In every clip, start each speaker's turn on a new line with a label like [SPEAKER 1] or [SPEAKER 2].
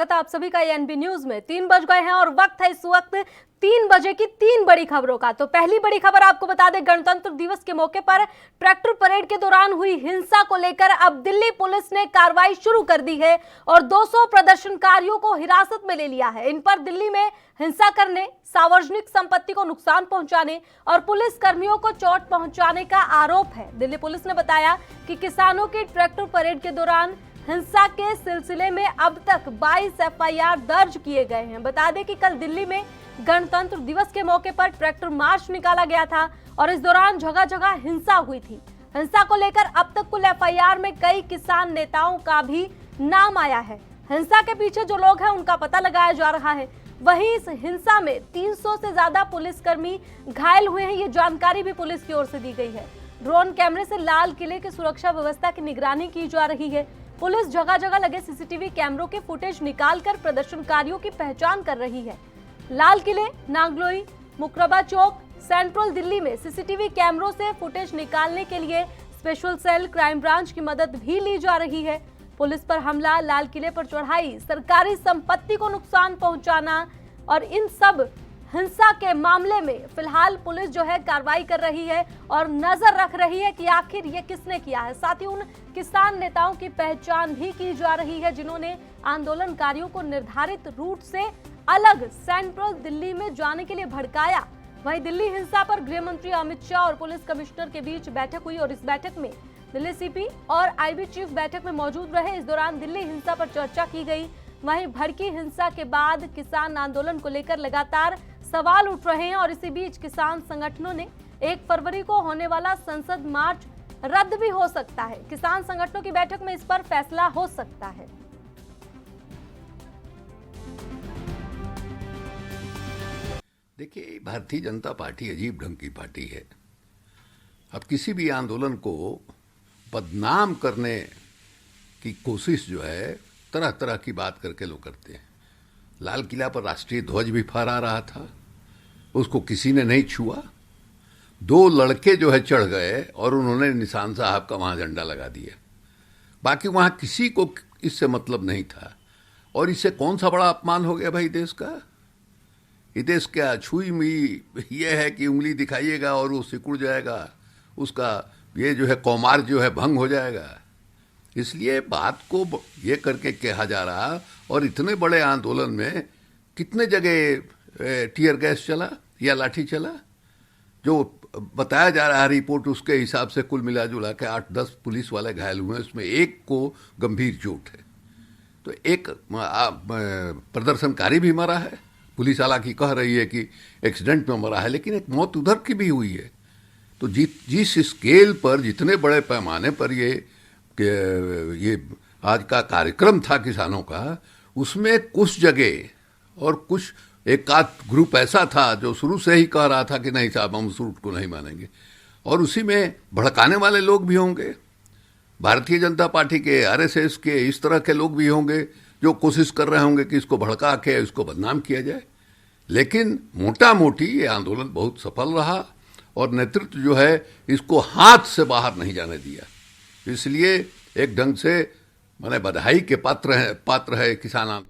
[SPEAKER 1] आप सभी का एएनबी न्यूज में 3 बज गए हैं और वक्त है इस वक्त 3 बजे की 3 बड़ी खबरों का। तो पहली बड़ी खबर आपको बता दें, गणतंत्र दिवस के मौके पर ट्रैक्टर परेड के दौरान हुई हिंसा को लेकर अब दिल्ली पुलिस ने कार्रवाई शुरू कर दी है और 200 प्रदर्शनकारियों को हिरासत में ले लिया है। इन पर दिल्ली में हिंसा करने, सार्वजनिक संपत्ति को नुकसान पहुंचाने और पुलिस कर्मियों को चोट पहुंचाने का आरोप है। दिल्ली पुलिस ने बताया कि किसानों की ट्रैक्टर परेड के दौरान हिंसा के सिलसिले में अब तक 22 एफआईआर दर्ज किए गए हैं। बता दें कि कल दिल्ली में गणतंत्र दिवस के मौके पर ट्रैक्टर मार्च निकाला गया था और इस दौरान जगह जगह हिंसा हुई थी। हिंसा को लेकर अब तक कुल एफआईआर में कई किसान नेताओं का भी नाम आया है। हिंसा के पीछे जो लोग हैं उनका पता लगाया जा रहा है। वहीं इस हिंसा में 300 से ज्यादा पुलिसकर्मी घायल हुए हैं, ये जानकारी भी पुलिस की ओर से दी गई है। ड्रोन कैमरे से लाल किले की सुरक्षा व्यवस्था की निगरानी की जा रही है। पुलिस जगह जगह लगे सीसीटीवी कैमरों के फुटेज निकालकर प्रदर्शनकारियों की पहचान कर रही है। लाल किले, नागलोई, मुकरबा चौक, सेंट्रल दिल्ली में सीसीटीवी कैमरों से फुटेज निकालने के लिए स्पेशल सेल, क्राइम ब्रांच की मदद भी ली जा रही है। पुलिस पर हमला, लाल किले पर चढ़ाई, सरकारी संपत्ति को नुकसान पहुंचाना और इन सब हिंसा के मामले में फिलहाल पुलिस जो है कार्रवाई कर रही है और नजर रख रही है कि आखिर ये किसने किया है। साथ ही उन किसान नेताओं की पहचान भी की जा रही है जिन्होंने आंदोलनकारियों को निर्धारित रूट से अलग सेंट्रल दिल्ली में जाने के लिए भड़काया। वहीं दिल्ली हिंसा पर गृह मंत्री अमित शाह और पुलिस कमिश्नर के बीच बैठक हुई और इस बैठक में दिल्ली सीपी और आईबी चीफ बैठक में मौजूद रहे। इस दौरान दिल्ली हिंसा पर चर्चा की गई। वहीं भड़की हिंसा के बाद किसान आंदोलन को लेकर लगातार सवाल उठ रहे हैं और इसी बीच किसान संगठनों ने 1 फरवरी को होने वाला संसद मार्च रद्द भी हो सकता है। किसान संगठनों की बैठक में इस पर फैसला हो सकता है।
[SPEAKER 2] देखिए, भारतीय जनता पार्टी अजीब ढंग की पार्टी है। अब किसी भी आंदोलन को बदनाम करने की कोशिश जो है तरह तरह की बात करके लोग करते हैं। लाल किला पर राष्ट्रीय ध्वज भी फहरा रहा था, उसको किसी ने नहीं छुआ। 2 लड़के जो है चढ़ गए और उन्होंने निशान साहब का वहां झंडा लगा दिया। बाकी वहां किसी को इससे मतलब नहीं था। और इससे कौन सा बड़ा अपमान हो गया भाई देश का? ये देश क्या छुई मुई ये है कि उंगली दिखाइएगा और वो सिकुड़ जाएगा, उसका ये जो है कौमार जो है भंग हो जाएगा। इसलिए बात को ये करके कहा जा रहा। और इतने बड़े आंदोलन में कितने जगह टीयर गैस चला या लाठी चला, जो बताया जा रहा है रिपोर्ट उसके हिसाब से कुल मिला जुला के 8-10 पुलिस वाले घायल हुए हैं, उसमें एक को गंभीर चोट है। तो एक प्रदर्शनकारी भी मरा है। पुलिस हालांकि कह रही है कि एक्सीडेंट में मरा है, लेकिन एक मौत उधर की भी हुई है। तो जिस स्केल पर, जितने बड़े पैमाने पर ये आज का कार्यक्रम था किसानों का, उसमें कुछ जगह और कुछ एक आध ग्रुप ऐसा था जो शुरू से ही कह रहा था कि नहीं साहब हम उस रूट को नहीं मानेंगे, और उसी में भड़काने वाले लोग भी होंगे। भारतीय जनता पार्टी के, आरएसएस के, इस तरह के लोग भी होंगे जो कोशिश कर रहे होंगे कि इसको भड़का के इसको बदनाम किया जाए। लेकिन मोटा मोटी ये आंदोलन बहुत सफल रहा और नेतृत्व जो है इसको हाथ से बाहर नहीं जाने दिया। इसलिए एक ढंग से माने बधाई के पात्र है किसान।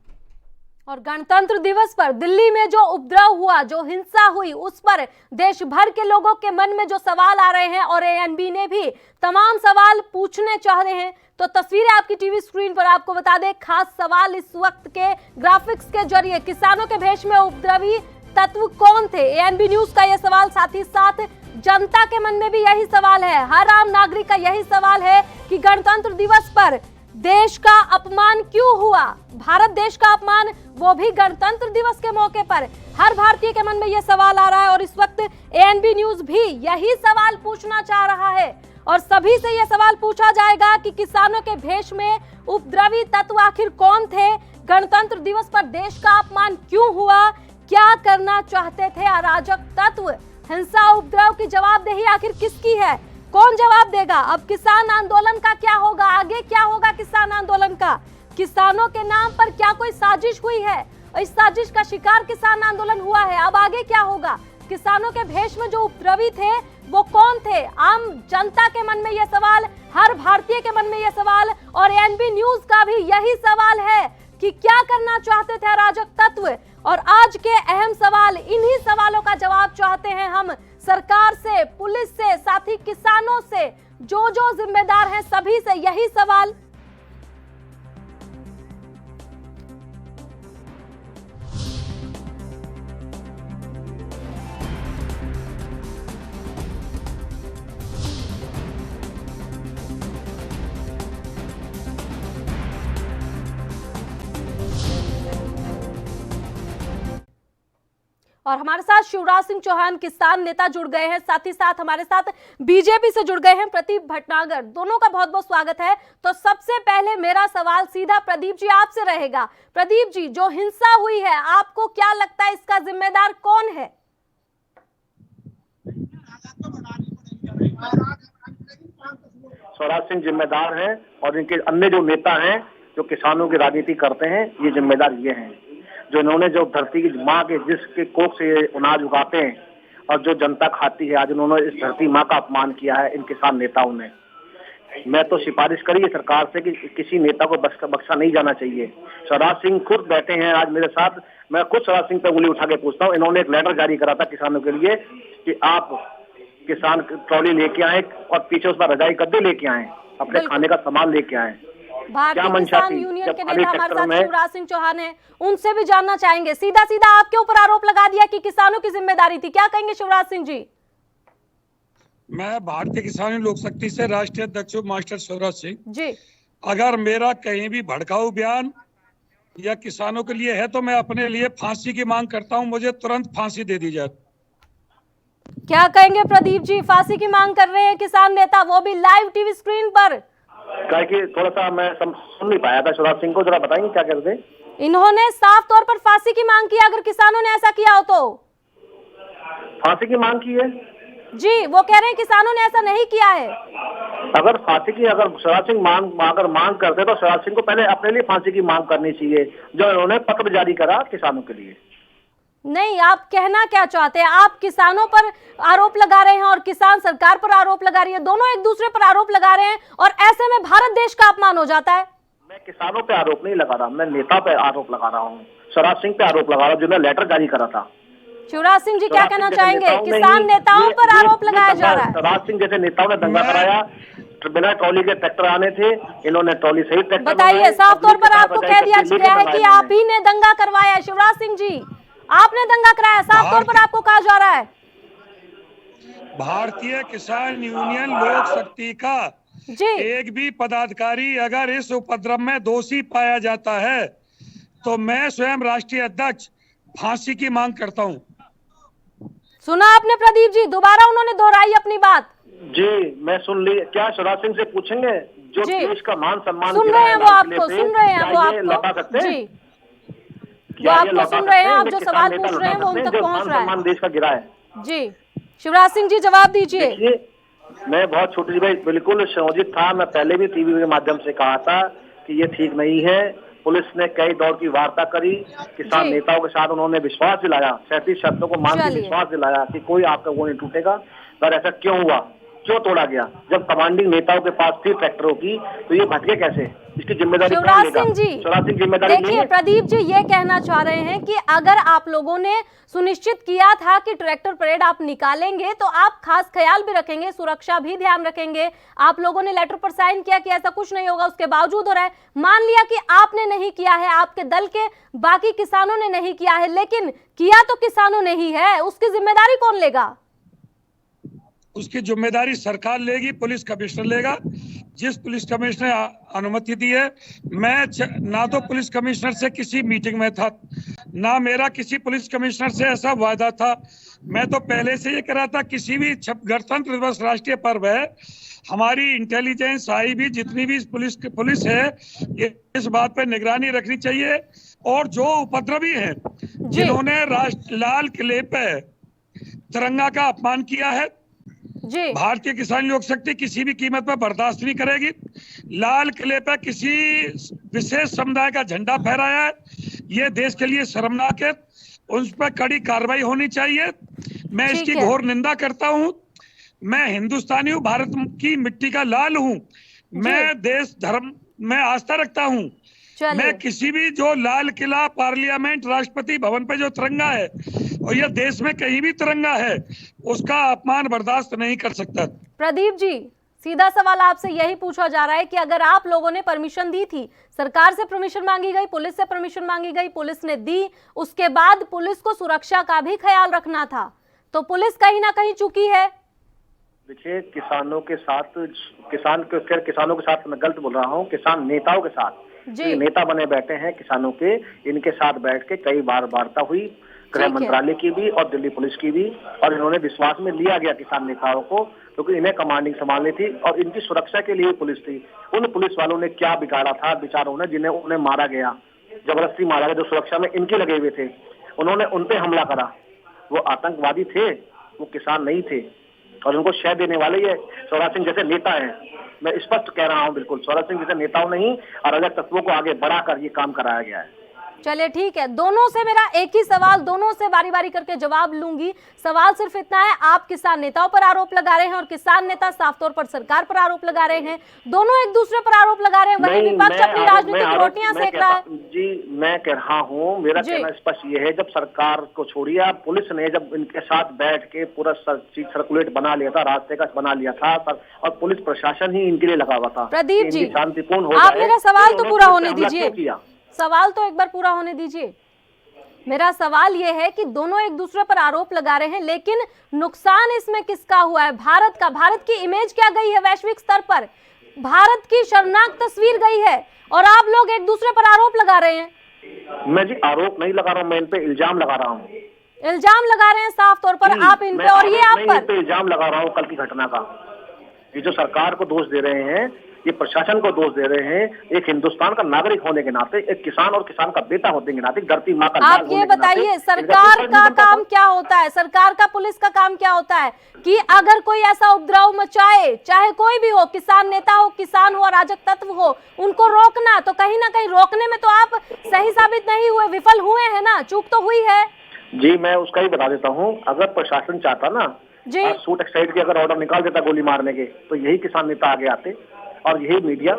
[SPEAKER 1] और गणतंत्र दिवस पर दिल्ली में जो उपद्रव हुआ, जो हिंसा हुई, उस पर देश भर के लोगों के मन में जो सवाल आ रहे हैं और एएनबी ने भी तमाम सवाल पूछने चाह रहे हैं। तो तस्वीरें आपकी टीवी स्क्रीन पर आपको बता दें। खास सवाल इस वक्त के ग्राफिक्स के जरिए, किसानों के भेष में उपद्रवी तत्व कौन थे? एएनबी न्यूज का यह सवाल, साथ ही साथ जनता के मन में भी यही सवाल है, हर आम नागरिक का यही सवाल है कि गणतंत्र दिवस पर देश का अपमान क्यों हुआ? भारत देश का अपमान, वो भी गणतंत्र दिवस के मौके पर। हर भारतीय के मन में यह सवाल आ रहा है और इस वक्त एएनबी न्यूज भी यही सवाल पूछना चाह रहा है और सभी से यह सवाल पूछा जाएगा कि किसानों के भेष में उपद्रवी तत्व आखिर कौन थे? गणतंत्र दिवस पर देश का अपमान क्यों हुआ? क्या करना चाहते थे अराजक तत्व? हिंसा, उपद्रव की जवाबदेही आखिर किसकी है? कौन जवाब देगा? अब किसान आंदोलन का क्या होगा? आगे क्या होगा किसान आंदोलन का? किसानों के नाम पर क्या कोई साजिश हुई है? इस साजिश का शिकार किसान आंदोलन हुआ है। अब आगे क्या होगा? किसानों के भेष में जो उपद्रवी थे वो कौन थे? आम जनता के मन में यह सवाल, हर भारतीय के मन में यह सवाल और एएनबी न्यूज का भी यही सवाल है कि क्या करना चाहते थे अराजक तत्व। और आज के अहम सवाल, इन्हीं सवालों का जवाब चाहते हैं हम सरकार से, पुलिस से, साथ ही किसानों से, जो जो जिम्मेदार हैं सभी से यही सवाल। और हमारे साथ शिवराज सिंह चौहान किसान नेता जुड़ गए हैं, साथ ही साथ हमारे साथ बीजेपी से जुड़ गए हैं प्रदीप भटनागर। दोनों का बहुत बहुत स्वागत है। तो सबसे पहले मेरा सवाल सीधा प्रदीप जी आपसे रहेगा। प्रदीप जी, जो हिंसा हुई है, आपको क्या लगता है इसका जिम्मेदार कौन है?
[SPEAKER 3] शिवराज सिंह जिम्मेदार हैं और इनके अन्य जो नेता हैं जो किसानों की राजनीति करते हैं, ये जिम्मेदार ये हैं जो इन्होंने जो धरती की माँ के जिसके कोख से ये अनाज उगाते हैं और जो जनता खाती है, आज उन्होंने इस धरती माँ का अपमान किया है इन किसान नेताओं ने। मैं तो सिफारिश करी है सरकार से कि किसी नेता को बख्शा नहीं जाना चाहिए। शिवराज सिंह खुद बैठे हैं आज मेरे साथ, मैं खुद शिवराज सिंह पे उंगली उठा के पूछता हूँ। इन्होंने एक लेटर जारी करा था किसानों के लिए कि आप किसान ट्रॉली लेके आए और पीछे उसमें रजाई गद्दे लेके आए, अपने खाने का सामान लेके आए।
[SPEAKER 1] भारतीय किसान यूनियन के नेता हमारे साथ शिवराज सिंह चौहान हैं, उनसे भी जानना चाहेंगे। सीधा सीधा आपके ऊपर आरोप लगा दिया कि किसानों की जिम्मेदारी थी, क्या कहेंगे शिवराज सिंह जी?
[SPEAKER 4] मैं भारतीय किसान लोक शक्ति से राष्ट्रीय अध्यक्ष मास्टर शिवराज सिंह
[SPEAKER 1] जी।
[SPEAKER 4] अगर मेरा कहीं भी भड़काऊ बयान या किसानों के लिए है तो मैं अपने लिए फांसी की मांग करता हूं, मुझे तुरंत फांसी दे दी जाए।
[SPEAKER 1] क्या कहेंगे प्रदीप जी? फांसी की मांग कर रहे हैं किसान नेता, वो भी लाइव टीवी स्क्रीन पर।
[SPEAKER 3] कि थोड़ा सा मैं सुन नहीं पाया था शिवराज सिंह को, जरा बताएंगे क्या कहते थे?
[SPEAKER 1] इन्होंने साफ तौर पर फांसी की मांग की, अगर किसानों ने ऐसा किया हो तो।
[SPEAKER 3] फांसी की मांग की है
[SPEAKER 1] जी, वो कह रहे हैं किसानों ने ऐसा नहीं किया है।
[SPEAKER 3] अगर फांसी की अगर शिवराज सिंह मांग करते तो शिवराज सिंह को पहले अपने लिए फांसी की मांग करनी चाहिए, जो इन्होंने पत्र जारी करा किसानों के लिए।
[SPEAKER 1] नहीं, आप कहना क्या चाहते हैं? आप किसानों पर आरोप लगा रहे हैं और किसान सरकार पर आरोप लगा रही है, दोनों एक दूसरे पर आरोप लगा रहे हैं और ऐसे में भारत देश का अपमान हो जाता है।
[SPEAKER 3] मैं किसानों पे आरोप नहीं लगा रहा, मैं नेता पे आरोप लगा रहा हूँ, शिवराज सिंह पे आरोप लगा रहा हूँ जिन्होंने लेटर जारी करा था।
[SPEAKER 1] शिवराज सिंह जी क्या कहना चाहेंगे? किसान नेताओं पर आरोप लगाया जा रहा है।
[SPEAKER 3] शिवराज सिंह जैसे नेताओं ने दंगा कराया, बिना ट्रॉली के ट्रैक्टर आने थे, इन्होंने ट्रॉली सही ट्रैक्टर
[SPEAKER 1] बताइए। साफ तौर पर आपको कह दिया गया है कि आप ही ने दंगा करवाया है। शिवराज सिंह जी, आपने दंगा कराया, साफ तौर पर आपको कहा जा रहा है।
[SPEAKER 4] भारतीय किसान यूनियन लोक शक्ति का
[SPEAKER 1] जी।
[SPEAKER 4] एक भी पदाधिकारी अगर इस उपद्रव में दोषी पाया जाता है तो मैं स्वयं राष्ट्रीय अध्यक्ष फांसी की मांग करता हूं।
[SPEAKER 1] सुना आपने प्रदीप जी, दोबारा उन्होंने दोहराई अपनी बात।
[SPEAKER 3] जी मैं सुन ली। क्या शिवराज सिंह से पूछेंगे जो देश का मान सम्मान
[SPEAKER 1] सुन रहे हैं वो आपको, सुन रहे हैं वो आपको
[SPEAKER 3] लौटा सकते हैं?
[SPEAKER 1] जी, वो आपको सुन रहे हैं, आप जो सवाल पूछ रहे हैं वो उन तक पहुंच रहा है।
[SPEAKER 3] देश का गिरा है।
[SPEAKER 1] जी शिवराज सिंह जी जवाब दीजिए।
[SPEAKER 3] मैं बहुत छोटी सी भाई बिल्कुल संयोजित था, मैं पहले भी टीवी के माध्यम से कहा था कि ये ठीक नहीं है। पुलिस ने कई दौर की वार्ता करी, किसान नेताओं के साथ उन्होंने विश्वास दिलाया, 37 शर्तों को मान के विश्वास दिलाया कि कोई आपका वो नहीं टूटेगा। पर ऐसा क्यों हुआ, क्यों तोड़ा गया? जब कमांडिंग नेताओं के पास थी ट्रैक्टरों की तो ये भटके कैसे? इसकी जिम्मेदारी
[SPEAKER 1] शिवराज सिंह जी,
[SPEAKER 3] शिवराज सिंह जिम्मेदारी नहीं है।
[SPEAKER 1] देखिए प्रदीप जी ये कहना चाह रहे हैं कि अगर आप लोगों ने सुनिश्चित किया था कि ट्रैक्टर परेड आप निकालेंगे तो आप खास ख्याल भी रखेंगे, सुरक्षा भी ध्यान रखेंगे। आप लोगों ने लेटर पर साइन किया कि ऐसा कुछ नहीं होगा, उसके बावजूद हो रहा है। मान लिया कि आपने नहीं किया है, आपके दल के बाकी किसानों ने नहीं किया है, लेकिन किया तो किसानों ने ही है, उसकी जिम्मेदारी कौन लेगा?
[SPEAKER 4] उसकी जिम्मेदारी सरकार लेगी, पुलिस कमिश्नर लेगा। जिस पुलिस कमिश्नर ने अनुमति दी है, मैं ना तो पुलिस कमिश्नर से किसी मीटिंग में था, ना मेरा किसी पुलिस कमिश्नर से ऐसा वादा था। मैं तो पहले से ये कह रहा था किसी भी गणतंत्र दिवस राष्ट्रीय पर्व है, हमारी इंटेलिजेंस आई भी जितनी भी पुलिस है ये इस बात पे निगरानी रखनी चाहिए। और जो उपद्रवी है जिन्होंने लाल किले पे तिरंगा का अपमान किया है, भारतीय किसान लोक शक्ति किसी भी कीमत पर बर्दाश्त नहीं करेगी। लाल किले पर किसी विशेष समुदाय का झंडा फहराया है, ये देश के लिए शर्मनाक है, उस पर कड़ी कार्रवाई होनी चाहिए। मैं इसकी घोर निंदा करता हूं। मैं हिंदुस्तानी हूं, भारत की मिट्टी का लाल हूं, मैं देश धर्म में आस्था रखता हूं,
[SPEAKER 1] चलिए।
[SPEAKER 4] मैं किसी भी जो लाल किला, पार्लियामेंट, राष्ट्रपति भवन पे जो तिरंगा है और यह देश में कहीं भी तिरंगा है, उसका अपमान बर्दाश्त नहीं कर सकता।
[SPEAKER 1] प्रदीप जी, सीधा सवाल आपसे यही पूछा जा रहा है कि अगर आप लोगों ने परमिशन दी थी, सरकार से परमिशन मांगी गई, पुलिस से परमिशन मांगी गई, पुलिस ने दी, उसके बाद पुलिस को सुरक्षा का भी ख्याल रखना था, तो पुलिस कहीं ना कहीं चूकी है।
[SPEAKER 3] देखिए, किसानों के साथ मैं गलत बोल रहा हूँ, किसान नेताओं के साथ,
[SPEAKER 1] जी।
[SPEAKER 3] नेता बने बैठे हैं किसानों के, इनके साथ बैठ के कई बार वार्ता हुई, गृह मंत्रालय की भी और दिल्ली पुलिस की भी, और इन्होंने विश्वास में लिया गया किसान नेताओं को, क्योंकि इन्हें कमांडिंग संभालनी थी और इनकी सुरक्षा के लिए पुलिस थी। उन पुलिस वालों ने क्या बिगाड़ा था बेचारों ने, जिन्हें उन्हें मारा गया, जबरदस्ती मारा गया, जो सुरक्षा में इनके लगे हुए थे, उन्होंने उन पे हमला करा। वो आतंकवादी थे, वो किसान नहीं थे, और उनको शह देने वाले ये स्वराज सिंह जैसे नेता हैं। मैं स्पष्ट कह रहा हूं, बिल्कुल स्वराज सिंह जैसे नेताओं नहीं, अराजक तत्वों को आगे बढ़ाकर ये काम कराया गया है।
[SPEAKER 1] चलिए ठीक है, दोनों से मेरा एक ही सवाल, दोनों से बारी बारी करके जवाब लूंगी। सवाल सिर्फ इतना है, आप किसान नेताओं पर आरोप लगा रहे हैं और किसान नेता साफ तौर पर सरकार पर आरोप लगा रहे हैं, दोनों एक दूसरे पर आरोप लगा रहे हैं, वही विपक्ष अपनी राजनीतिक रोटियां सेक रहा है।
[SPEAKER 3] जी, मैं कह रहा हूँ, मेरा कहना स्पष्ट ये है, जब सरकार को छोड़िए, आप पुलिस ने जब इनके साथ बैठ के पूरा चीज सर्कुलेट बना लिया था, रास्ते का बना लिया था, और पुलिस प्रशासन ही इनके लिए लगा हुआ था।
[SPEAKER 1] प्रदीप जी,
[SPEAKER 3] शांतिपूर्ण हो
[SPEAKER 1] आप मेरा सवाल तो पूरा होने दीजिए,
[SPEAKER 3] किया।
[SPEAKER 1] सवाल तो एक बार पूरा होने दीजिए। मेरा सवाल यह है कि दोनों एक दूसरे पर आरोप लगा रहे हैं, लेकिन नुकसान इसमें किसका हुआ है? भारत का। भारत की इमेज क्या गई है वैश्विक स्तर पर? भारत की शर्मनाक तस्वीर गई है और आप लोग एक दूसरे पर आरोप लगा रहे हैं।
[SPEAKER 3] मैं जी आरोप नहीं लगा रहा हूँ, मैं इन पे इल्जाम लगा रहा हूँ।
[SPEAKER 1] इल्जाम लगा रहे हैं साफ तौर पर आप इन पे, और ये आप पर
[SPEAKER 3] इल्जाम लगा रहा हूँ कल की घटना का। ये जो सरकार को दोष दे रहे हैं, ये प्रशासन को दोष दे रहे हैं, एक हिंदुस्तान का नागरिक होने के नाते, एक किसान और किसान का बेटा होने के नाते, धरती माँ का
[SPEAKER 1] आप ये बताइए, सरकार का काम क्या होता है? सरकार का, पुलिस का काम क्या होता है कि अगर कोई ऐसा उपद्रव मचाए, चाहे कोई भी हो, किसान नेता हो, किसान हो, अराजक तत्व हो, उनको रोकना, तो कहीं ना कहीं रोकने में तो आप सही साबित नहीं हुए, विफल हुए हैं ना, चूक तो हुई है।
[SPEAKER 3] जी, मैं उसका ही बता देता हूँ। अगर प्रशासन चाहता ना, शूट एक्साइड के अगर ऑर्डर निकाल देता गोली मारने के, तो यही किसान नेता आगे आते और यही मीडिया।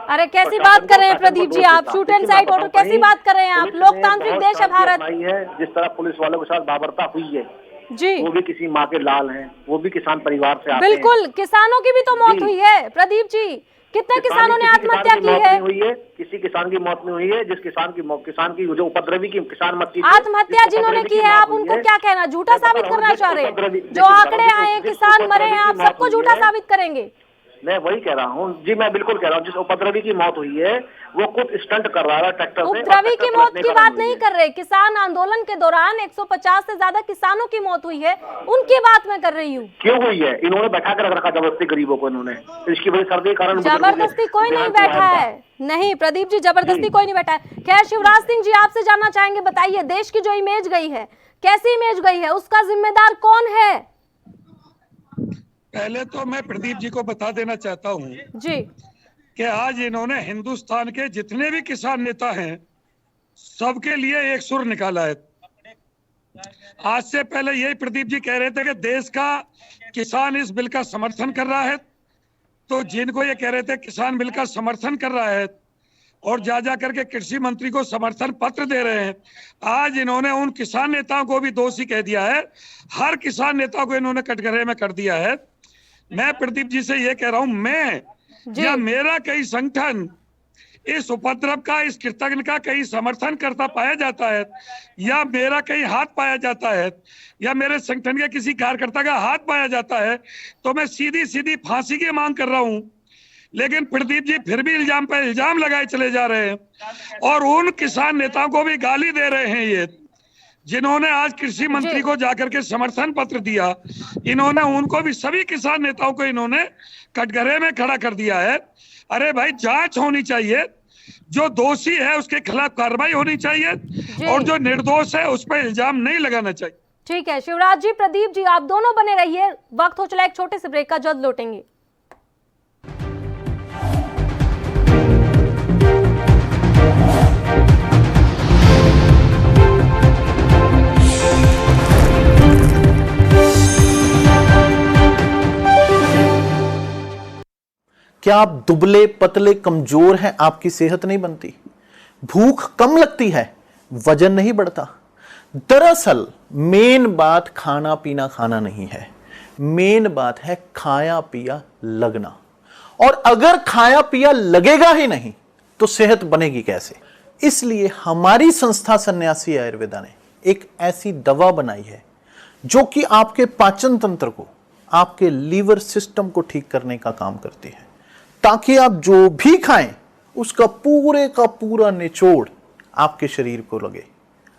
[SPEAKER 1] अरे कैसी बात कर रहे हैं प्रदीप जी आप? शूट एंड साइड ऑर्डर कैसी बात कर रहे हैं आप? लोकतांत्रिक देश है भारत।
[SPEAKER 3] जिस तरह पुलिस वालों के साथ बाबरता हुई है
[SPEAKER 1] जी,
[SPEAKER 3] वो भी किसी माँ के लाल हैं, वो भी किसान परिवार से आते हैं।
[SPEAKER 1] बिल्कुल, किसानों की भी तो मौत हुई है प्रदीप जी। कितने किसानों ने आत्महत्या की है?
[SPEAKER 3] हुई है, किसी किसान की मौत नहीं हुई है। जिस किसान की जो उपद्रवी की किसान मत की
[SPEAKER 1] आत्महत्या जिन्होंने की है, आप उनको क्या कहना, झूठा साबित करना चाह रहे हैं? जो आंकड़े आए हैं, किसान मरे हैं, आप सबको झूठा साबित करेंगे?
[SPEAKER 3] मैं वही कह रहा हूँ जी, मैं बिल्कुल कह रहा हूँ, जिस उपद्रवी की मौत हुई है वो खुद स्टंट कर रहा है ट्रैक्टर से।
[SPEAKER 1] उपद्रवी की मौत की बात नहीं कर रहे, किसान आंदोलन के दौरान 150 से ज्यादा किसानों की मौत हुई है, उनकी बात मैं कर रही हूँ।
[SPEAKER 3] क्यों हुई है? इन्होंने बैठा कर रखा जबरदस्ती गरीबों को, इन्होंने इसकी वजह सर्दी के कारण।
[SPEAKER 1] जबरदस्ती कोई नहीं बैठा है, नहीं प्रदीप जी, जबरदस्ती कोई नहीं बैठा है। खैर, शिवराज सिंह जी आपसे जानना चाहेंगे, बताइए देश की जो इमेज गई है, कैसी इमेज गई है, उसका जिम्मेदार कौन है?
[SPEAKER 4] पहले तो मैं प्रदीप जी को बता देना चाहता हूँ
[SPEAKER 1] जी
[SPEAKER 4] कि आज इन्होंने हिंदुस्तान के जितने भी किसान नेता हैं सबके लिए एक सुर निकाला है। आज से पहले यही प्रदीप जी कह रहे थे कि देश का किसान इस बिल का समर्थन कर रहा है, तो जिनको ये कह रहे थे किसान बिल का समर्थन कर रहा है और जा करके कृषि मंत्री को समर्थन पत्र दे रहे हैं, आज इन्होंने उन किसान नेताओं को भी दोषी कह दिया है। हर किसान नेता को इन्होंने कटघरे में कर दिया है। मैं प्रदीप जी से ये कह रहा हूं, मैं या मेरा कई संगठन इस उपद्रव का, इस कृतज्ञ का कहीं समर्थन करता पाया जाता है, या मेरा कहीं हाथ पाया जाता है, या मेरे संगठन के किसी कार्यकर्ता का हाथ पाया जाता है, तो मैं सीधी सीधी फांसी की मांग कर रहा हूं। लेकिन प्रदीप जी फिर भी इल्जाम पे इल्जाम लगाए चले जा रहे हैं और उन किसान नेताओं को भी गाली दे रहे हैं ये, जिन्होंने आज कृषि मंत्री को जाकर के समर्थन पत्र दिया। इन्होंने उनको भी, सभी किसान नेताओं को इन्होंने कटघरे में खड़ा कर दिया है। अरे भाई, जांच होनी चाहिए, जो दोषी है उसके खिलाफ कार्रवाई होनी चाहिए और जो निर्दोष है उस पर इल्जाम नहीं लगाना चाहिए।
[SPEAKER 1] ठीक है शिवराज जी, प्रदीप जी, आप दोनों बने रहिए, वक्त हो चला एक छोटे से ब्रेक का, जल्द लौटेंगे।
[SPEAKER 5] क्या आप दुबले पतले कमजोर हैं, आपकी सेहत नहीं बनती? भूख कम लगती है, वजन नहीं बढ़ता। दरअसल मेन बात खाना पीना खाना नहीं है, मेन बात है खाया पिया लगना। और अगर खाया पिया लगेगा ही नहीं तो सेहत बनेगी कैसे? इसलिए हमारी संस्था सन्यासी आयुर्वेदा ने एक ऐसी दवा बनाई है जो कि आपके पाचन तंत्र को, आपके लीवर सिस्टम को ठीक करने का काम करती है, ताकि आप जो भी खाएं उसका पूरे का पूरा निचोड़ आपके शरीर को लगे,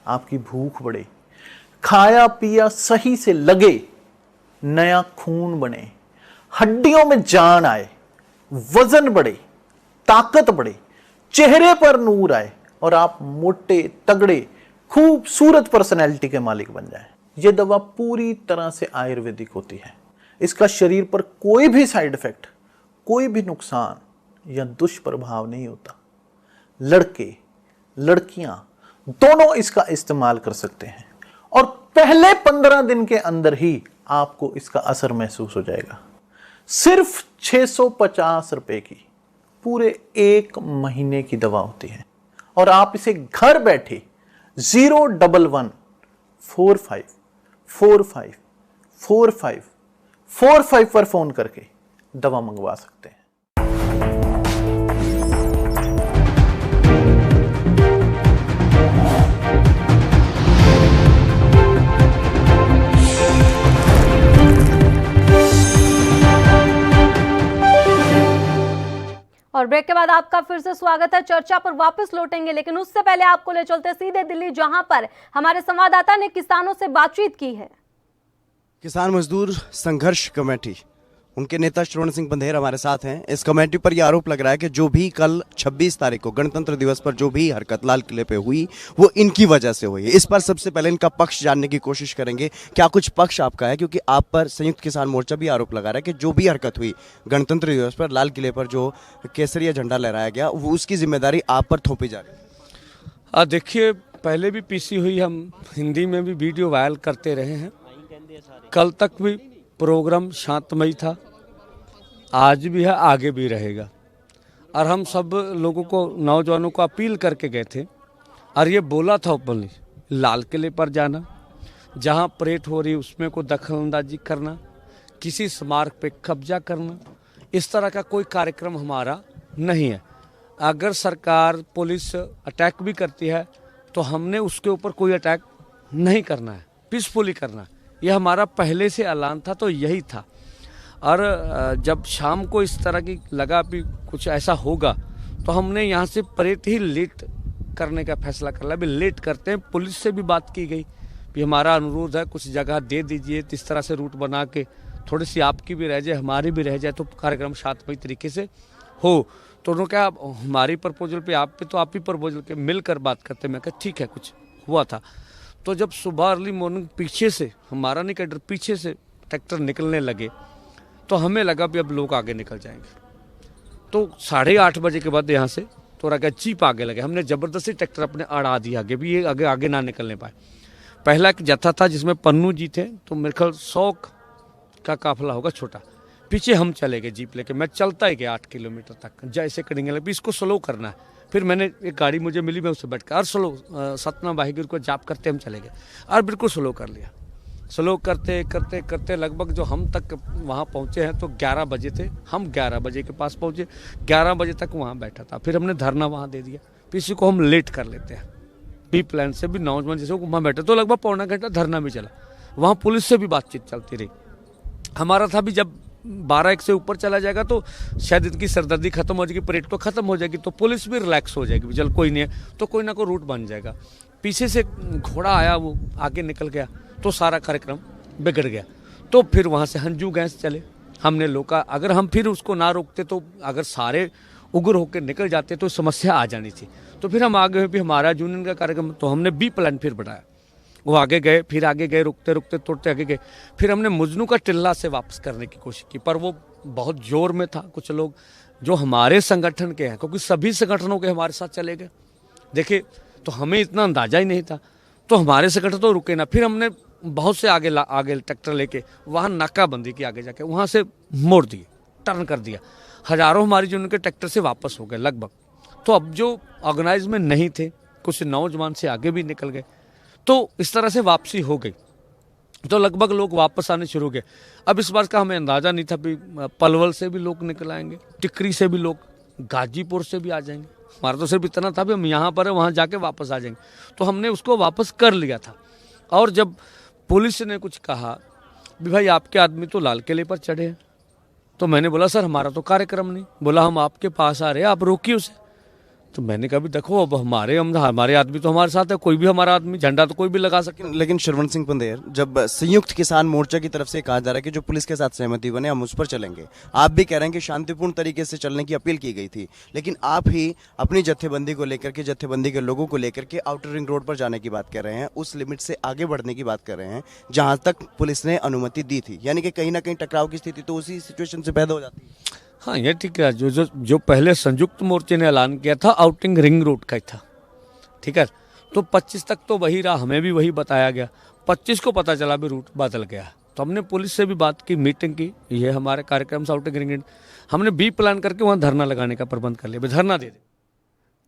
[SPEAKER 5] आपकी भूख बढ़े, खाया पिया सही से लगे, नया खून बने, हड्डियों में जान आए, वजन बढ़े, ताकत बढ़े, चेहरे पर नूर आए और आप मोटे तगड़े खूबसूरत पर्सनैलिटी के मालिक बन जाएं। यह दवा पूरी तरह से आयुर्वेदिक होती है। इसका शरीर पर कोई भी साइड इफेक्ट, कोई भी नुकसान या दुष्प्रभाव नहीं होता। लड़के लड़कियां दोनों इसका इस्तेमाल कर सकते हैं और पहले 15 दिन के अंदर ही आपको इसका असर महसूस हो जाएगा। सिर्फ 650 रुपए की पूरे 1 महीने की दवा होती है और आप इसे घर बैठे 011 45 45 45 45 पर फोन करके दवा मंगवा सकते हैं।
[SPEAKER 1] और ब्रेक के बाद आपका फिर से स्वागत है। चर्चा पर वापस लौटेंगे, लेकिन उससे पहले आपको ले चलते सीधे दिल्ली, जहां पर हमारे संवाददाता ने किसानों से बातचीत की है।
[SPEAKER 6] किसान मजदूर संघर्ष कमेटी, उनके नेता श्रवण सिंह बंधेर हमारे साथ हैं। इस कमेटी पर यह आरोप लग रहा है कि जो भी कल 26 तारीख को गणतंत्र दिवस पर जो भी हरकत लाल किले पे हुई वो इनकी वजह से हुई है। इस पर सबसे पहले इनका पक्ष जानने की कोशिश करेंगे। क्या कुछ पक्ष आपका है, क्योंकि आप पर संयुक्त किसान मोर्चा भी आरोप लगा रहा है कि जो भी हरकत हुई गणतंत्र दिवस पर लाल किले पर जो केसरिया झंडा लहराया गया वो उसकी जिम्मेदारी आप पर थोपी जा रही है?
[SPEAKER 7] देखिए, पहले भी पीसी हुई, हम हिंदी में भी वीडियो वायरल करते रहे हैं। कल तक भी प्रोग्राम शांतमयी था, आज भी है, आगे भी रहेगा। और हम सब लोगों को, नौजवानों को अपील करके गए थे और ये बोला था ओपनली, लाल किले पर जाना, जहां परेड हो रही उसमें को दखलंदाजी करना, किसी स्मारक पे कब्जा करना, इस तरह का कोई कार्यक्रम हमारा नहीं है। अगर सरकार पुलिस अटैक भी करती है तो हमने उसके ऊपर कोई अटैक नहीं करना है, पीसफुली करना है। यह हमारा पहले से ऐलान था, तो यही था। और जब शाम को इस तरह की लगा भी कुछ ऐसा होगा तो हमने यहाँ से परेड ही लेट करने का फैसला कर लिया। अभी लेट करते हैं। पुलिस से भी बात की गई कि हमारा अनुरोध है, कुछ जगह दे दीजिए, इस तरह से रूट बना के थोड़ी सी आपकी भी रह जाए, हमारी भी रह जाए, तो कार्यक्रम शांतमयी तरीके से हो। तो उन्होंने कहा हमारी प्रपोजल पे आप पे, तो आप ही प्रपोजल के मिलकर बात करते। मैं कहा ठीक है, कुछ हुआ था। तो जब सुबह अर्ली मॉर्निंग पीछे से, हमारा नहीं कैडर, पीछे से ट्रैक्टर निकलने लगे तो हमें लगा भी अब लोग आगे निकल जाएंगे। तो 8:30 बजे के बाद यहाँ से थोड़ा क्या जीप आगे लगे, हमने ज़बरदस्ती ट्रैक्टर अपने अड़ा दिया आगे भी, ये आगे ना निकलने पाए। पहला एक जत्था था जिसमें पन्नू जी थे, तो मेरे ख्याल 100 का काफिला होगा छोटा। पीछे हम चले गए जीप लेके, मैं चलता ही गया 8 किलोमीटर तक, जैसे करेंगे लगे इसको स्लो करना है। फिर मैंने एक गाड़ी मुझे मिली, मैं उससे बैठ कर और स्लो सतना वाहिगुरु को जाप करते हम चले गए और बिल्कुल स्लो कर लिया। स्लो करते करते करते लगभग जो हम तक वहाँ पहुँचे हैं तो 11 बजे थे। हम 11 बजे के पास पहुँचे, 11 बजे तक वहाँ बैठा था। फिर हमने धरना वहाँ दे दिया। पीसी को हम लेट कर लेते हैं, बी प्लान से भी नौजवान जैसे वहाँ बैठे, तो लगभग पौना घंटा धरना भी चला। वहाँ पुलिस से भी बातचीत चलती रही। हमारा था भी जब 12-1 से ऊपर चला जाएगा तो शायद इनकी सरदर्दी खत्म हो जाएगी, परेड तो खत्म हो जाएगी, तो पुलिस भी रिलैक्स हो जाएगी, चल कोई नहीं है, तो कोई ना कोई रूट बन जाएगा। पीछे से घोड़ा आया, वो आगे निकल गया तो सारा कार्यक्रम बिगड़ गया। तो फिर वहाँ से हंजू गैस चले। हमने लोका, अगर हम फिर उसको ना रोकते तो अगर सारे उग्र होकर निकल जाते तो समस्या आ जानी थी। तो फिर हम आगे भी हमारा यूनियन का कार्यक्रम, तो हमने बी प्लान फिर बढ़ाया। वो आगे गए, फिर आगे गए, रुकते रुकते तोड़ते आगे गए। फिर हमने मुजनू का टिल्ला से वापस करने की कोशिश की, पर वो बहुत जोर में था। कुछ लोग जो हमारे संगठन के हैं, क्योंकि सभी संगठनों के हमारे साथ चले गए, देखिए, तो हमें इतना अंदाजा ही नहीं था, तो हमारे संगठन तो रुके ना। फिर हमने बहुत से आगे ट्रैक्टर लेके वहाँ नाकाबंदी की, आगे जाके वहाँ से मोड़ दिए, टर्न कर दिया। हजारों हमारी जो उनके ट्रैक्टर से वापस हो गए लगभग। तो अब जो ऑर्गेनाइज में नहीं थे, कुछ नौजवान से आगे भी निकल गए, तो इस तरह से वापसी हो गई। तो लगभग लोग वापस आने शुरू हो गए। अब इस बार का हमें अंदाजा नहीं था भी पलवल से भी लोग निकल आएंगे, टिकरी से भी लोग, गाजीपुर से भी आ जाएंगे। हमारा तो सिर्फ इतना था भी हम यहाँ पर है, वहाँ जाके वापस आ जाएंगे। तो हमने उसको वापस कर लिया था। और जब पुलिस ने कुछ कहा भी भाई आपके आदमी तो लाल किले पर चढ़े हैं, तो मैंने बोला सर हमारा तो कार्यक्रम नहीं। बोला हम आपके पास आ रहे हैं, आप रोकिए उसे। तो मैंने कहा भी देखो अब हमारे आदमी तो हमारे साथ है, कोई भी हमारा आदमी, झंडा तो कोई भी लगा सके।
[SPEAKER 6] लेकिन श्रवण सिंह पंधेर, जब संयुक्त किसान मोर्चा की तरफ से कहा जा रहा है कि जो पुलिस के साथ सहमति बने हम उस पर चलेंगे, आप भी कह रहे हैं कि शांतिपूर्ण तरीके से चलने की अपील की गई थी, लेकिन आप ही अपनी जत्थेबंदी को लेकर के, जत्थेबंदी के लोगों को लेकर के आउटर रिंग रोड पर जाने की बात कर रहे हैं, उस लिमिट से आगे बढ़ने की बात कर रहे हैं जहां तक पुलिस ने अनुमति दी थी। यानी कि कहीं ना कहीं टकराव की स्थिति तो उसी सिचुएशन से पैदा हो जाती है।
[SPEAKER 7] हाँ ये ठीक है। जो पहले संयुक्त मोर्चे ने ऐलान किया था आउटिंग रिंग रोड का ही था, ठीक है। तो 25 तक तो वही रहा, हमें भी वही बताया गया। 25 को पता चला भी रूट बदल गया, तो हमने पुलिस से भी बात की, मीटिंग की। ये हमारे कार्यक्रम से आउटिंग रिंग रोड हमने बी प्लान करके वहाँ धरना लगाने का प्रबंध कर लिया, धरना दे दे।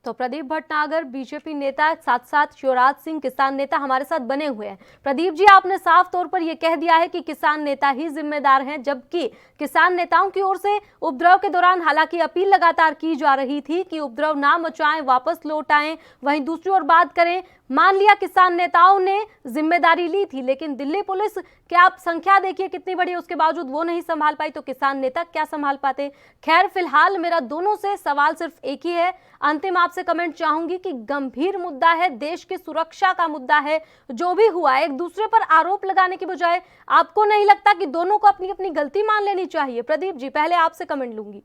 [SPEAKER 1] तो प्रदीप भटनागर बीजेपी नेता, साथ साथ शिवराज सिंह किसान नेता हमारे साथ बने हुए हैं। प्रदीप जी, आपने साफ तौर पर यह कह दिया है कि किसान नेता ही जिम्मेदार हैं, जबकि किसान नेताओं की ओर से उपद्रव के दौरान हालांकि अपील लगातार की जा रही थी कि उपद्रव ना मचाएं, वापस लौट आएं। वहीं दूसरी ओर बात करें, मान लिया किसान नेताओं ने जिम्मेदारी ली थी, लेकिन दिल्ली पुलिस के आप संख्या देखिए कितनी बड़ी है, उसके बावजूद वो नहीं संभाल पाई, तो किसान नेता क्या संभाल पाते। खैर फिलहाल मेरा दोनों से सवाल सिर्फ एक ही है, अंतिम आपसे कमेंट चाहूंगी कि गंभीर मुद्दा है, देश की सुरक्षा का मुद्दा है। जो भी हुआ एक दूसरे पर आरोप लगाने की बजाय आपको नहीं लगता कि दोनों को अपनी अपनी गलती मान लेनी चाहिए? प्रदीप जी, पहले आपसे कमेंट लूंगी।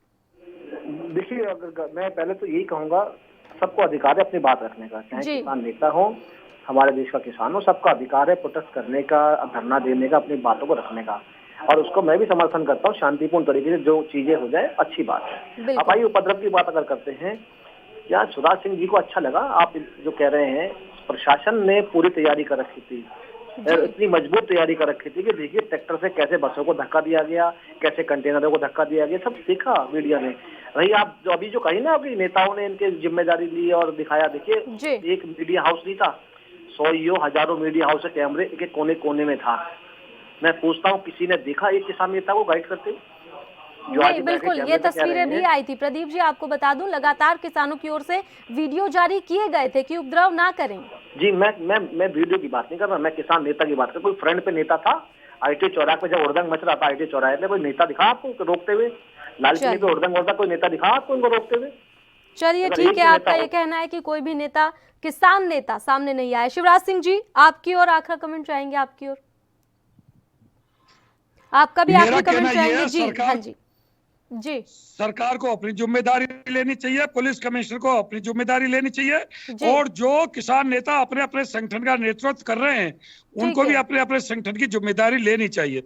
[SPEAKER 3] देखिए, अगर मैं पहले तो यही कहूंगा, सबको अधिकार है अपनी बात रखने का, चाहे किसान नेता हो, हमारे देश का किसान हो, सबका अधिकार है प्रोटेस्ट करने का, धरना देने का, अपनी बातों को रखने का, और उसको मैं भी समर्थन करता हूँ। शांतिपूर्ण तरीके से जो चीजें हो जाए अच्छी बात है। अब आइए उपद्रव की बात अगर करते हैं, क्या शिवराज सिंह जी को अच्छा लगा? आप जो कह रहे हैं, प्रशासन ने पूरी तैयारी कर रखी थी, इतनी मजबूत तैयारी कर रखी थी कि देखिए ट्रैक्टर से कैसे बसों को धक्का दिया गया, कैसे कंटेनरों को धक्का दिया गया, सब देखा मीडिया ने। रही आप जो अभी जो कही ना कि नेताओं ने इनके जिम्मेदारी ली और दिखाया, देखिए एक मीडिया हाउस नहीं था, 100 हजारों मीडिया हाउस कैमरे एक कोने कोने में था। मैं पूछता हूँ, किसी ने देखा एक किसान नेता को गाइड करते?
[SPEAKER 1] नहीं, बिल्कुल, ये तस्वीरें भी आई थी। प्रदीप जी, आपको बता दूं, लगातार किसानों की ओर से वीडियो जारी किए गए थे कि उपद्रव ना करें।
[SPEAKER 3] जी, मैं वीडियो की बात नहीं कर रहा, मैं किसान नेता की बात कर। कोई फ्रंट पे नेता था ITA चौराहे पे, जब उड़दंग मच रहा था ITA चौराहे पे, कोई नेता दिखा आपको रोकते हुए? लाल किले पे उड़दंग होता, कोई नेता दिखा आपको इनको रोकते हुए?
[SPEAKER 1] चलिए ठीक है, आपका ये कहना है कि कोई भी नेता, किसान नेता सामने नहीं आया। शिवराज सिंह जी, आपकी ओर आखिरी कमेंट चाहेंगे, आपकी ओर आपका भी आखिरी कमेंट चाहेंगे। जी हाँ जी जी,
[SPEAKER 4] सरकार को अपनी जिम्मेदारी लेनी चाहिए, पुलिस कमिश्नर को अपनी जिम्मेदारी लेनी चाहिए, और जो किसान नेता अपने अपने संगठन का नेतृत्व कर रहे हैं उनको भी अपने अपने संगठन की जिम्मेदारी लेनी चाहिए।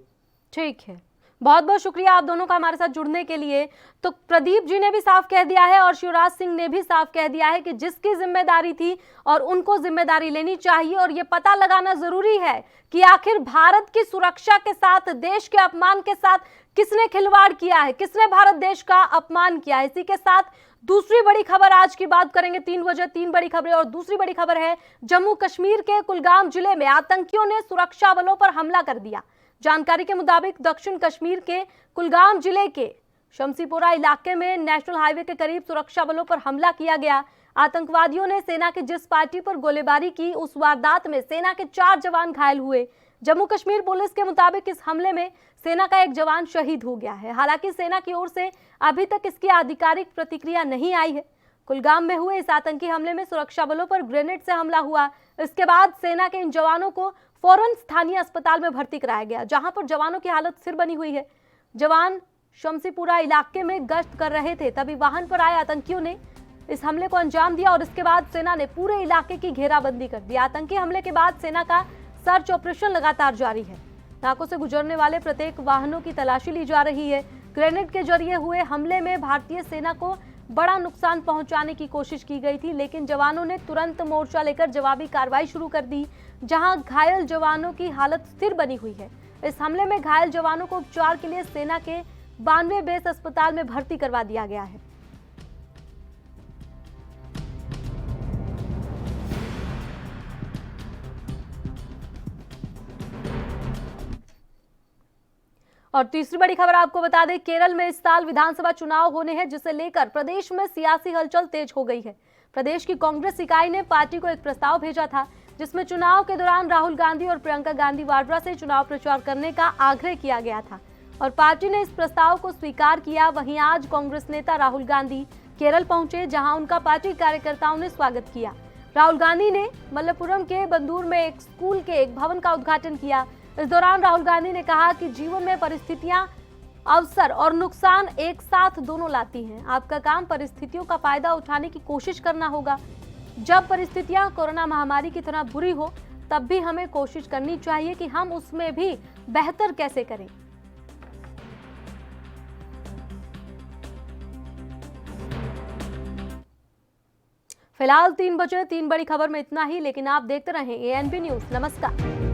[SPEAKER 1] ठीक है, बहुत बहुत शुक्रिया आप दोनों का हमारे साथ जुड़ने के लिए। तो प्रदीप जी ने भी साफ कह दिया है और शिवराज सिंह ने भी साफ कह दिया है कि जिसकी जिम्मेदारी थी और उनको जिम्मेदारी लेनी चाहिए, और ये पता लगाना जरूरी है कि आखिर भारत की सुरक्षा के साथ, देश के अपमान के साथ किसने खिलवाड़ किया है, किसने भारत देश का अपमान किया है। इसी के साथ दूसरी बड़ी खबर आज की बात करेंगे 3 बजे, 3 बड़ी खबरें, और दूसरी बड़ी खबर है जम्मू कश्मीर के कुलगाम जिले में आतंकियों ने सुरक्षा बलों पर हमला कर दिया। जानकारी के मुताबिक दक्षिण कश्मीर के कुलगाम जिले के शमसीपोरा इलाके में नेशनल हाईवे के करीब सुरक्षा बलों पर हमला किया गया। आतंकवादियों ने सेना के जिस पार्टी पर गोलीबारी की, उस वारदात में सेना के 4 जवान घायल हुए। जम्मू कश्मीर पुलिस के मुताबिक इस हमले में सेना का एक जवान शहीद हो गया है। हालांकि सेना की ओर से अभी तक इसकी आधिकारिक प्रतिक्रिया नहीं आई है। कुलगाम में हुए इस आतंकी हमले में सुरक्षा बलों पर ग्रेनेड से हमला हुआ। इसके बाद सेना के इन जवानों को फौरन स्थानीय अस्पताल में भर्ती कराया गया, जहां पर जवानों की हालत स्थिर बनी हुई है। जवान शमसीपुरा इलाके में गश्त कर रहे थे, तभी वाहन पर आए आतंकियों ने इस हमले को अंजाम दिया, और इसके बाद सेना ने पूरे इलाके की घेराबंदी कर दी। आतंकी हमले के बाद सेना का सर्च ऑपरेशन लगातार जारी है। नाकों से गुजरने वाले प्रत्येक वाहनों की तलाशी ली जा रही है। ग्रेनेड के जरिए हुए हमले में भारतीय सेना को बड़ा नुकसान पहुंचाने की कोशिश की गई थी, लेकिन जवानों ने तुरंत मोर्चा लेकर जवाबी कार्रवाई शुरू कर दी, जहां घायल जवानों की हालत स्थिर बनी हुई है। इस हमले में घायल जवानों को उपचार के लिए सेना के 92 बेस अस्पताल में भर्ती करवा दिया गया है। और तीसरी बड़ी खबर आपको बता दें, केरल में इस साल विधानसभा चुनाव होने हैं, जिसे लेकर प्रदेश में सियासी हलचल तेज हो गई है। प्रदेश की कांग्रेस इकाई ने पार्टी को एक प्रस्ताव भेजा था, जिसमें चुनाव के दौरान राहुल गांधी और प्रियंका गांधी वाड्रा से चुनाव प्रचार करने का आग्रह किया गया था और पार्टी ने इस प्रस्ताव को स्वीकार किया। वहीं आज कांग्रेस नेता राहुल गांधी केरल पहुंचे, जहां उनका पार्टी कार्यकर्ताओं ने स्वागत किया। राहुल गांधी ने मल्लपुरम के बंदूर में एक स्कूल के एक भवन का उद्घाटन किया। इस दौरान राहुल गांधी ने कहा कि जीवन में परिस्थितियां अवसर और नुकसान एक साथ दोनों लाती हैं। आपका काम परिस्थितियों का फायदा उठाने की कोशिश करना होगा। जब परिस्थितियां कोरोना महामारी की तरह बुरी हो, तब भी हमें कोशिश करनी चाहिए कि हम उसमें भी बेहतर कैसे करें। फिलहाल 3 बजे 3 बड़ी खबर में इतना ही, लेकिन आप देखते रहें ANB न्यूज़। नमस्कार।